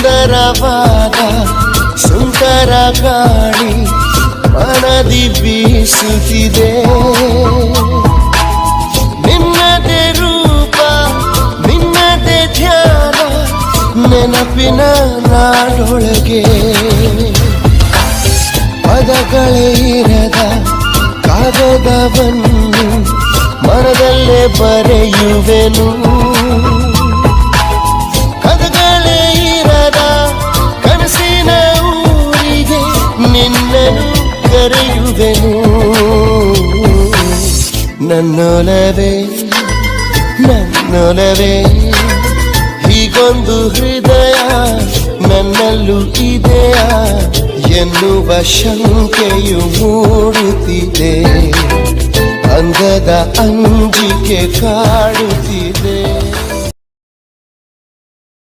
ಸುಂದರವಾದ ಸುಂದರ ಗಾಳಿ ಮನದಿ ಬೀಸುತ್ತಿದೆ. ನಿನ್ನದೇ ರೂಪ ನಿನ್ನದೇ ಧ್ಯಾನ ನೆನಪಿನ ನಾಡೊಳಗೆ. ಪದಗಳೇ ಇರದ ಕಾಗದವನ್ನು ಮನದಲ್ಲೇ ಬರೆಯುವೆನು. ಕದಗಳೇ ಇರದ ಕನಸಿನ ಊರಿಗೆ ನಿನ್ನನ್ನು ಕರೆಯುವೆನು. ನನ್ನೊಲವೇ ನನ್ನೊಲವೇ ಹೀಗೊಂದು ಹೃದಯ ನನ್ನಲ್ಲೂ ಇದೆಯಾ ಎನ್ನುವ ಶಂಕೆಯು ಮೂಡುತ್ತಿದೆ. ಅಂಗದ ಅಂಜಿಕೆ ಕಾಡುತ್ತಿದೆ.